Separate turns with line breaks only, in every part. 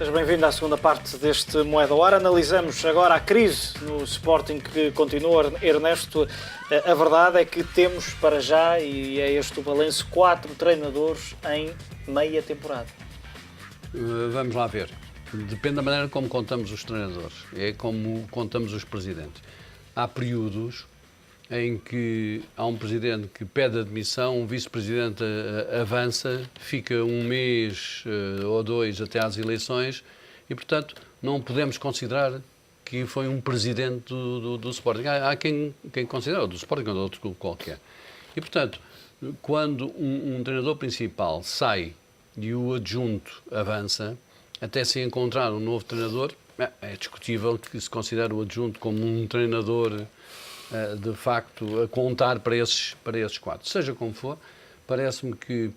Seja bem-vindo à segunda parte deste Moeda ao Ar. Analisamos agora a crise no Sporting que continua. Ernesto, a verdade é que temos para já, e é este o balanço, 4 treinadores em meia temporada.
Vamos lá ver. Depende da maneira como contamos os treinadores. É como contamos os presidentes. Há períodos em que há um presidente que pede admissão, um vice-presidente avança, fica um mês ou dois até às eleições e, portanto, não podemos considerar que foi um presidente do Sporting. Há quem considera, do Sporting ou de outro clube qualquer. E, portanto, quando um treinador principal sai e o adjunto avança, até se encontrar um novo treinador, é discutível que se considere o adjunto como um treinador de facto a contar para esses 4. Seja como for, parece-me que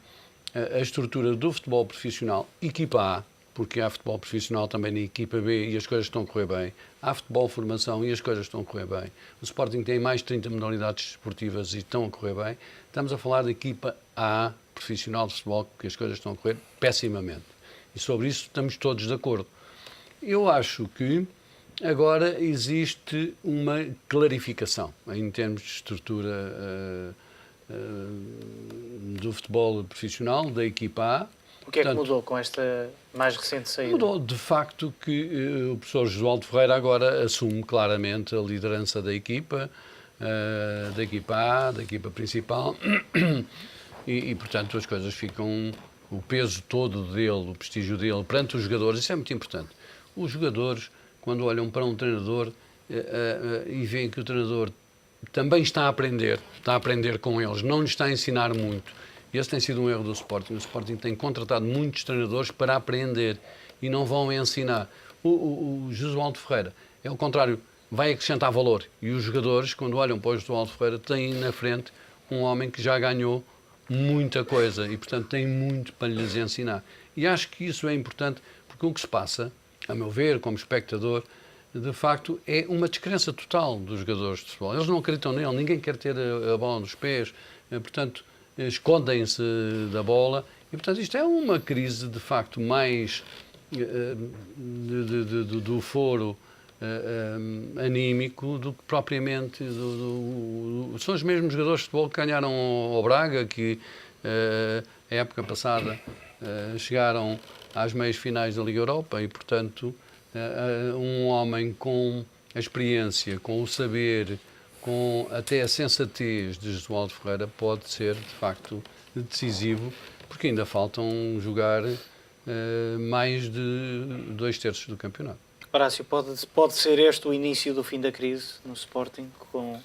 a estrutura do futebol profissional, equipa A, porque há futebol profissional também na equipa B e as coisas estão a correr bem, há futebol formação e as coisas estão a correr bem, o Sporting tem mais de 30 modalidades esportivas e estão a correr bem, estamos a falar da equipa A profissional de futebol, que as coisas estão a correr pessimamente. E sobre isso estamos todos de acordo. Eu acho que agora existe uma clarificação em termos de estrutura do futebol profissional, da equipa A.
O que é que mudou com esta mais recente saída?
Mudou de facto que o professor Josualdo Ferreira agora assume claramente a liderança da equipa A, da equipa principal e portanto as coisas ficam, o peso todo dele, o prestígio dele perante os jogadores, isso é muito importante. Os jogadores, quando olham para um treinador e veem que o treinador também está a aprender com eles, não lhes está a ensinar muito. Esse tem sido um erro do Sporting. O Sporting tem contratado muitos treinadores para aprender e não vão ensinar. O Josualdo Ferreira é o contrário, vai acrescentar valor. E os jogadores, quando olham para o Josualdo Ferreira, têm na frente um homem que já ganhou muita coisa e, portanto, tem muito para lhes ensinar. E acho que isso é importante, porque o que se passa, a meu ver, como espectador, de facto, é uma descrença total dos jogadores de futebol. Eles não acreditam nele, ninguém quer ter a bola nos pés, portanto, escondem-se da bola. E, portanto, isto é uma crise, de facto, mais do foro anímico do que propriamente são os mesmos jogadores de futebol que ganharam ao Braga, que a época passada chegaram às meias finais da Liga Europa e, portanto, um homem com a experiência, com o saber, com até a sensatez de Josualdo Ferreira pode ser, de facto, decisivo, porque ainda faltam jogar mais de 2/3 do campeonato.
Horácio, pode ser este o início do fim da crise no Sporting, com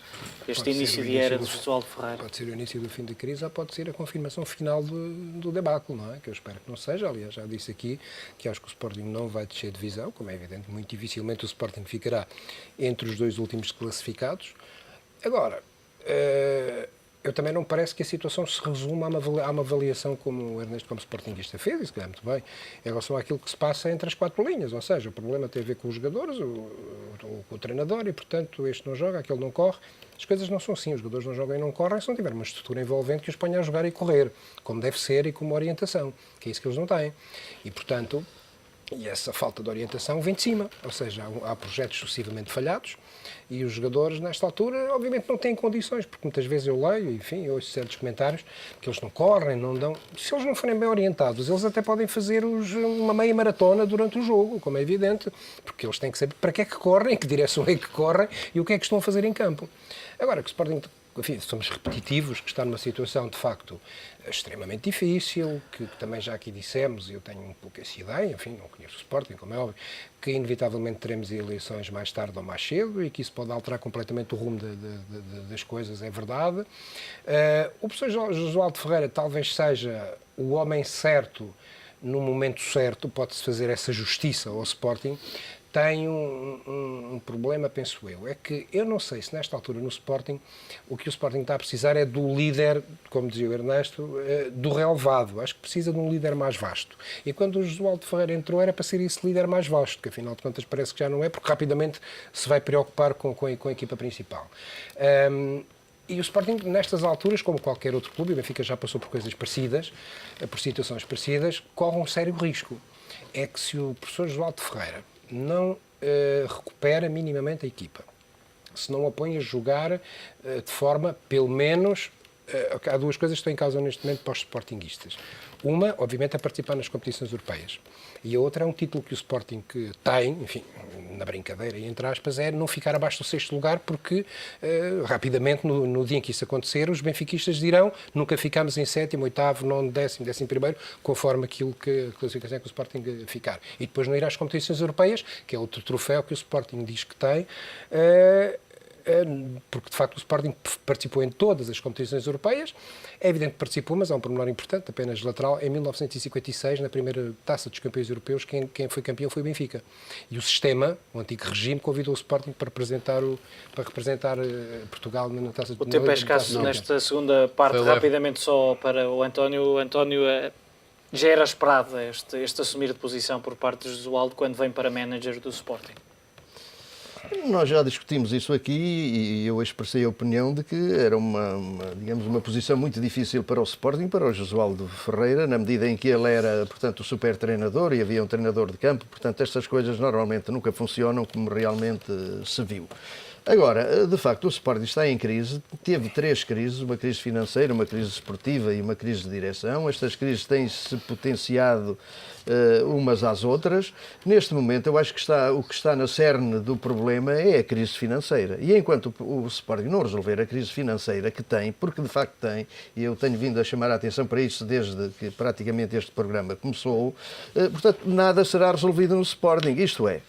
este início de era de Josualdo Ferreira?
Pode ser o início do fim da crise ou pode ser a confirmação final do debacle, não é? Que eu espero que não seja. Aliás, já disse aqui que acho que o Sporting não vai descer de divisão, como é evidente, muito dificilmente o Sporting ficará entre os dois últimos classificados. Agora, eu também não parece que a situação se resuma a uma avaliação como o Ernesto, como sportinguista, fez, isso que é muito bem, em relação àquilo que se passa entre as 4 linhas, ou seja, o problema tem a ver com os jogadores, com o treinador, e portanto este não joga, aquele não corre. As coisas não são assim, os jogadores não jogam e não correm se não tiver uma estrutura envolvente que os ponha a jogar e correr, como deve ser e com uma orientação, que é isso que eles não têm. E portanto, e essa falta de orientação vem de cima, ou seja, há projetos sucessivamente falhados e os jogadores, nesta altura, obviamente não têm condições, porque muitas vezes eu leio, enfim, eu ouço certos comentários que eles não correm, não dão... Se eles não forem bem orientados, eles até podem fazer uma meia maratona durante o jogo, como é evidente, porque eles têm que saber para que é que correm, que direção é que correm e o que é que estão a fazer em campo. Agora, que o Sporting... Enfim, somos repetitivos, que está numa situação, de facto, extremamente difícil, que também já aqui dissemos, e eu tenho um pouco essa ideia, enfim, não conheço o Sporting, como é óbvio, que inevitavelmente teremos eleições mais tarde ou mais cedo e que isso pode alterar completamente o rumo das coisas, é verdade. O professor Josualdo Ferreira talvez seja o homem certo, no momento certo, pode-se fazer essa justiça ao Sporting. Tem um problema, penso eu, é que eu não sei se nesta altura no Sporting o que o Sporting está a precisar é do líder, como dizia o Ernesto, do relevado. Acho que precisa de um líder mais vasto. E quando o Josualdo Ferreira entrou era para ser esse líder mais vasto, que afinal de contas parece que já não é, porque rapidamente se vai preocupar com a equipa principal. E o Sporting, nestas alturas, como qualquer outro clube, e o Benfica já passou por coisas parecidas, por situações parecidas, corre um sério risco. é que se o professor Josualdo Ferreira não recupera minimamente a equipa, se não a põe a jogar de forma, pelo menos, há duas coisas que estão em causa neste momento para os sportinguistas. Uma, obviamente, é participar nas competições europeias. E a outra é um título que o Sporting tem, enfim, na brincadeira e entre aspas, é não ficar abaixo do 6º lugar, porque rapidamente, no dia em que isso acontecer, os benfiquistas dirão nunca ficámos em 7º, 8º, 9º, 10º, 11º, conforme aquilo que a classificação é que o Sporting ficar. E depois não ir às competições europeias, que é outro troféu que o Sporting diz que tem, porque de facto o Sporting participou em todas as competições europeias. É evidente que participou, mas há um pormenor importante, apenas lateral. Em 1956, na primeira Taça dos Campeões Europeus, quem foi campeão foi o Benfica. E o sistema, o antigo regime, convidou o Sporting para representar Portugal na Taça
O tempo é escasso nesta segunda parte. Rapidamente só para o António. O António, já era esperado este assumir de posição por parte de Jesualdo quando vem para manager do Sporting?
Nós já discutimos isso aqui e eu expressei a opinião de que era digamos, uma posição muito difícil para o Sporting, para o Jesualdo Ferreira, na medida em que ele era, portanto, o super treinador e havia um treinador de campo. Portanto, estas coisas normalmente nunca funcionam como realmente se viu. Agora, de facto, o Sporting está em crise, teve 3 crises, uma crise financeira, uma crise esportiva e uma crise de direção. Estas crises têm-se potenciado umas às outras. Neste momento, eu acho que o que está na cerne do problema é a crise financeira. E enquanto o Sporting não resolver a crise financeira que tem, porque de facto tem, e eu tenho vindo a chamar a atenção para isso desde que praticamente este programa começou, portanto, nada será resolvido no Sporting. Isto é,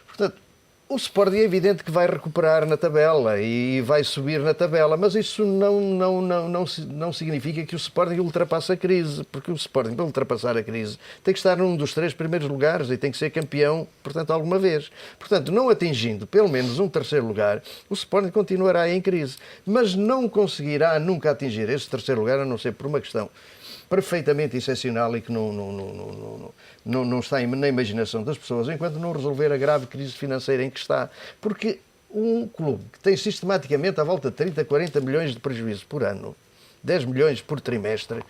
portanto, o Sporting é evidente que vai recuperar na tabela e vai subir na tabela, mas isso não significa que o Sporting ultrapasse a crise, porque o Sporting, para ultrapassar a crise, tem que estar num dos 3 primeiros lugares e tem que ser campeão, portanto, alguma vez. Portanto, não atingindo pelo menos um 3º lugar, o Sporting continuará em crise, mas não conseguirá nunca atingir esse 3º lugar, a não ser por uma questão perfeitamente excepcional e que não está na imaginação das pessoas, enquanto não resolver a grave crise financeira em que está. Porque um clube que tem sistematicamente à volta de 30, 40 milhões de prejuízo por ano, 10 milhões por trimestre,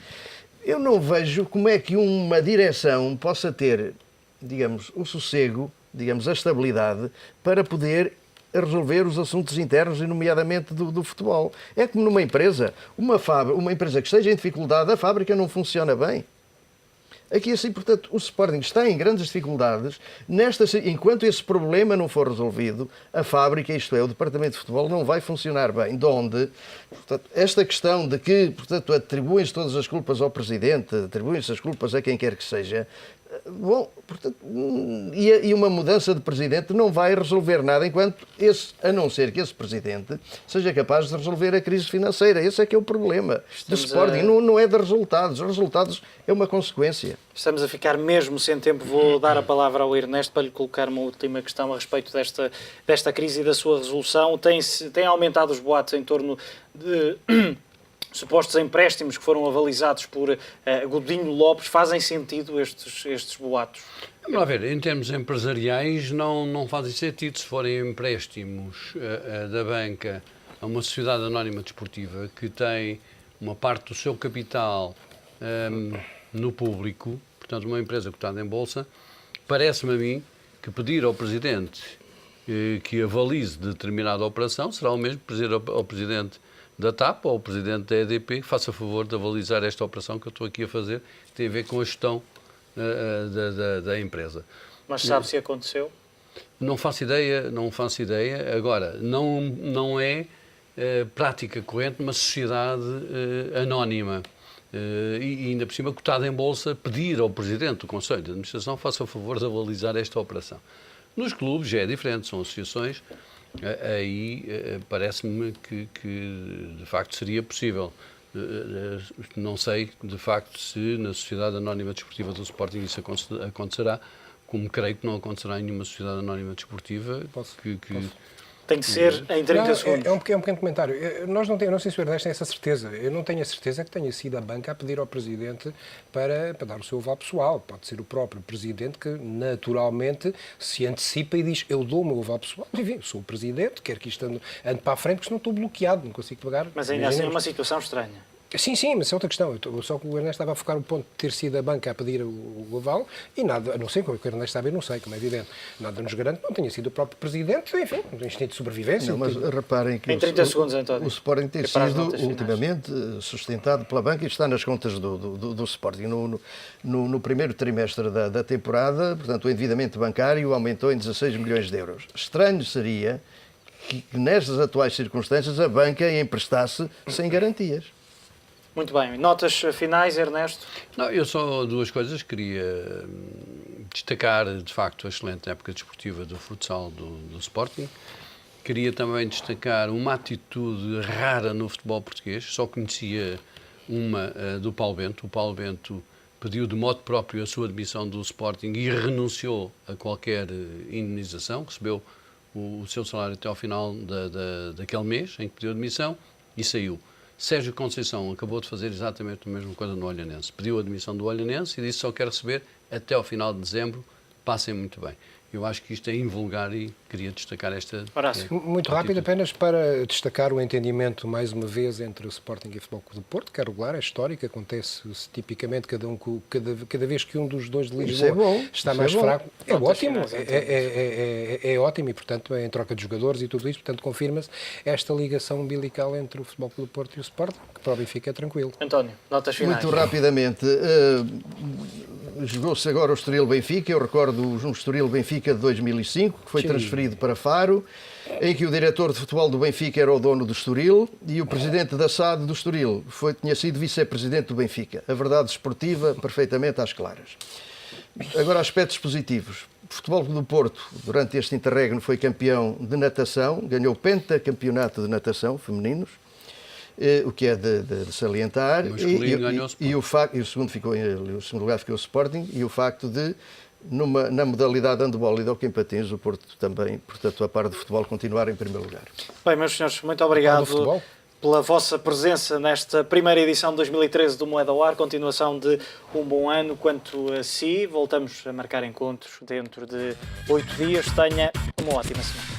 eu não vejo como é que uma direção possa ter, digamos, o sossego, digamos, a estabilidade para poder a resolver os assuntos internos e nomeadamente do futebol. É como numa empresa, uma empresa que esteja em dificuldade, a fábrica não funciona bem. Aqui assim, portanto, o Sporting está em grandes dificuldades. Enquanto esse problema não for resolvido, a fábrica, isto é, o departamento de futebol, não vai funcionar bem. De onde, portanto, esta questão de que, portanto, atribuem-se todas as culpas ao Presidente, atribuem-se as culpas a quem quer que seja, bom, portanto, e uma mudança de Presidente não vai resolver nada a não ser que esse Presidente seja capaz de resolver a crise financeira. Esse é que é o problema do Sporting. Não é de resultados. Os resultados é uma consequência.
Estamos a ficar mesmo sem tempo. Vou dar a palavra ao Ernesto para lhe colocar uma última questão a respeito desta crise e da sua resolução. Tem aumentado os boatos em torno de supostos empréstimos que foram avalizados por Godinho Lopes. Fazem sentido estes boatos?
Vamos lá ver, em termos empresariais não fazem sentido se forem empréstimos da banca a uma sociedade anónima desportiva que tem uma parte do seu capital no público, portanto uma empresa cotada em bolsa. Parece-me a mim que pedir ao Presidente que avalize determinada operação será o mesmo que pedir ao Presidente da TAP ou ao Presidente da EDP que faça favor de avalizar esta operação que eu estou aqui a fazer, que tem a ver com a gestão da empresa.
Mas sabe se aconteceu?
Não faço ideia. Agora, não é prática corrente numa sociedade anónima e ainda por cima cotada em bolsa pedir ao Presidente do Conselho de Administração faça favor de avalizar esta operação. Nos clubes já é diferente, são associações. Aí parece-me que de facto seria possível. Não sei de facto se na Sociedade Anónima Desportiva do Sporting isso acontecerá, como creio que não acontecerá em nenhuma Sociedade Anónima Desportiva.
Posso?
Tem que ser em 30 segundos.
É um pequeno comentário. Eu não sei se o Ernesto tem essa certeza. Eu não tenho a certeza que tenha sido a banca a pedir ao Presidente para dar o seu aval pessoal. Pode ser o próprio Presidente que naturalmente se antecipa e diz: eu dou o meu aval pessoal. Enfim, sou o Presidente, quero que isto ande para a frente, porque senão estou bloqueado, não consigo pagar.
Mas ainda assim é uma situação estranha.
Sim, mas é outra questão. Só que o Ernesto estava a focar o ponto de ter sido a banca a pedir o aval e nada, a não sei como é que o Ernesto sabe, eu não sei, como é evidente. Nada nos garante que não tenha sido o próprio Presidente, enfim, um instinto de sobrevivência.
Não, mas reparem que
Em 30 segundos, António.
o Sporting tem
Para as
sido
notas finais.
ultimamente sustentado pela banca e está nas contas do Sporting. No primeiro trimestre da temporada, portanto, o endividamento bancário aumentou em 16 milhões de euros. Estranho seria que nestas atuais circunstâncias a banca emprestasse sem garantias.
Muito bem. Notas finais, Ernesto?
Não, eu só duas coisas. Queria destacar, de facto, a excelente época desportiva do futsal do Sporting. Queria também destacar uma atitude rara no futebol português. Só conhecia uma do Paulo Bento. O Paulo Bento pediu de modo próprio a sua admissão do Sporting e renunciou a qualquer indenização. Recebeu o seu salário até ao final daquele mês em que pediu admissão e saiu. Sérgio Conceição acabou de fazer exatamente a mesma coisa no Olhanense. Pediu a admissão do Olhanense e disse só quer receber até ao final de dezembro. Passem muito bem. Eu acho que isto é invulgar e queria destacar esta...
Muito rápido, apenas para destacar o entendimento, mais uma vez, entre o Sporting e o Futebol Clube do Porto, que é regular, é histórico, acontece tipicamente cada vez que um dos dois de Lisboa está mais fraco. É ótimo, é ótimo e, portanto, em troca de jogadores e tudo isso, portanto, confirma-se esta ligação umbilical entre o Futebol Clube do Porto e o Sporting, que para o Benfica é tranquilo.
António, notas finais.
Muito rapidamente, jogou-se agora o Estoril-Benfica, eu recordo um Estoril-Benfica de 2005, que foi transferido para Faro, em que o diretor de futebol do Benfica era o dono do Estoril e o presidente da SAD do Estoril tinha sido vice-presidente do Benfica. A verdade esportiva perfeitamente às claras. Agora, aspectos positivos. O Futebol Clube do Porto, durante este interregno, foi campeão de natação, ganhou o pentacampeonato de natação femininos, o que é de salientar. E o segundo lugar ficou o Sporting, e o facto de, na modalidade handball e de hóquei em patins, o Porto também, portanto, a par de futebol, continuar em primeiro lugar.
Bem, meus senhores, muito obrigado pela vossa presença nesta primeira edição de 2013 do Moeda ao Ar, continuação de um bom ano. Quanto a si, voltamos a marcar encontros dentro de 8 dias. Tenha uma ótima semana.